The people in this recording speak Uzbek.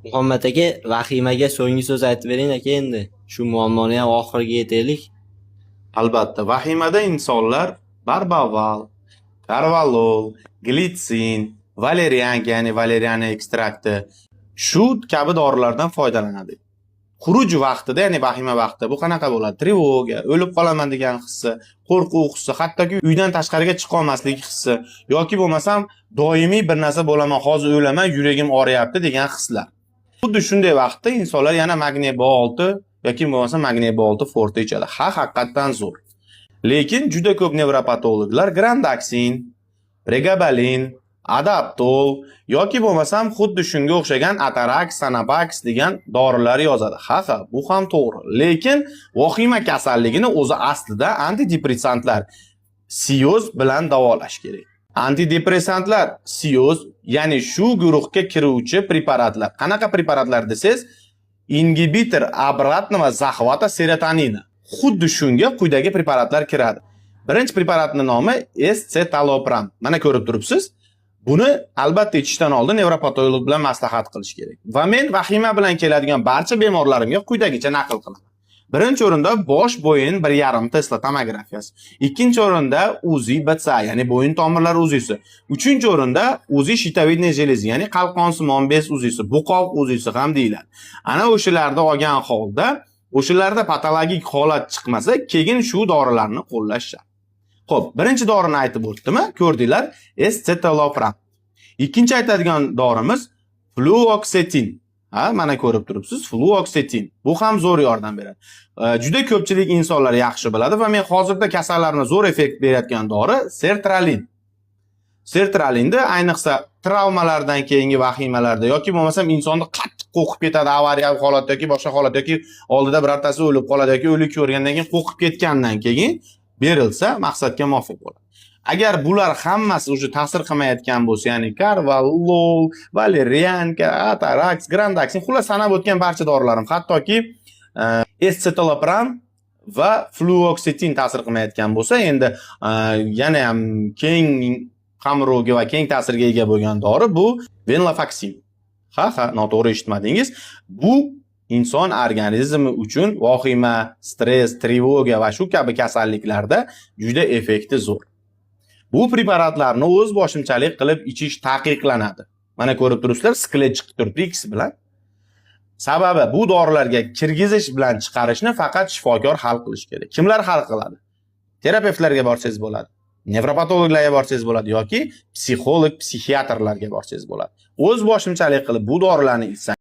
Muhammad aka, Vahimaga so'nggi so'z aytib bering aka endi. Shu muammoni ham oxiriga yetaylik. Albatta, vahimada insonlar barbavval, karvalol, glitsin, valerian, ya'ni valeriana ekstrakti shu kabi dorilardan foydalanadi. Xuruj vaqtida, ya'ni vahima vaqtida bu qanaqa bo'ladi? Trevoga, o'lib qolaman degan hissi, qo'rquv hissi, hattoki uydan tashqariga chiqa olmaslik hissi yoki bo'lmasam doimiy bir narsa bo'laman, hozir o'laman, yuragim og'riyapti degan hislar. Xuddi shunday vaqtda insonlar yana magniy B6 yoki bo'lmasa magniy B6 forte ichadi. Haqiqatdan zo'r. Lekin juda ko'p nevropatologlar Grandaksin, Pregabalin, Adaptol yoki bo'lmasam xuddi shunga o'xshagan Atarax, Sanapax degan dorilar yozadi. Ha, bu ham to'g'ri. Lekin vahima kasalligini o'zi aslida antidepressantlar siyoz bilan davolash kerak. Antidepressantlar siyoz, ya'ni shu guruhga kiruvchi preparatlar. Qanaqa preparatlar desangiz, inhibitor обратного захвата serotonina. Xuddi shunga quyidagi preparatlar kiradi. Birinchi preparatning nomi escitalopram. Mana ko'rib turibsiz. Buni albatta ichishdan oldin nevropatolog bilan maslahat qilish kerak. Va men vahima bilan keladigan barcha bemorlarimga quyidagicha naql qilaman. Birinchi o'rinda bosh bo'yin 1,5 Tesla tomografiyasi. Ikkinchi o'rinda UZI BCA, ya'ni bo'yin tomirlari UZIsi. Uchinchi o'rinda UZI shitovidniy железы, ya'ni qalqonsimon bez UZIsi, buqoq UZIsi ham deyiladi. Ana o'shalarda olgan holda, o'shalarda patologik holat chiqmasa, keyin shu dorilarni qo'llash shart. Xo'p, birinchi dorini aytib o'tdimmi? Ko'rdinglar, escitalopram. Ikkinchi aytadigan dorimiz fluoxetin. Ha, mana ko'rib turibsiz, fluoxetin. Bu ham zo'r yordam beradi. Juda ko'pchilik insonlar yaxshi biladi va men hozirda kasallarga zo'r effekt berayotgan dori sertralin. Sertralinda ayniqsa travmalardan keyingi vahimalarda yoki bo'lmasam insonni qattiq qo'rqib ketadi, avariya holat yoki boshqa holat yoki oldida birortasi o'lib qoladi yoki o'lik ko'rgandan keyin qo'rqib ketgandan keyin berilsa maqsadga muvofiq bo'ladi. Agar bular hammasi o'sha ta'sir qilmayotgan bo'lsa, ya'ni karvalol, valerian, atarax, grandaksin, xullas sanab o'tgan barcha dorilarim, hattoki escitalopram va fluoxetin ta'sir qilmayotgan bo'lsa, endi yana ham keng qamrovga va keng ta'sirga ega bo'lgan dori bu venlafaxin. Ha, noto'g'ri eshitmadingiz. Bu inson organizmi uchun vahima, stress, trevoga va shu kabi kasalliklarda juda effekti zo'r. Bu preparatlarni o'z boshimchalik qilib ichish taqiqlanadi. Mana ko'rib turibsizlar, sklet chiqib turibdi X bilan. Sababi bu dorilarga kirgizish bilan chiqarishni faqat shifokor hal qilish kerak. Kimlar hal qiladi? Terapevtlarga borsangiz bo'ladi. Nevropatologlarga borsangiz bo'ladi yoki psixolog, psixiatrlarga borsangiz bo'ladi. O'z boshimchalik qilib bu dorilarni ichsangiz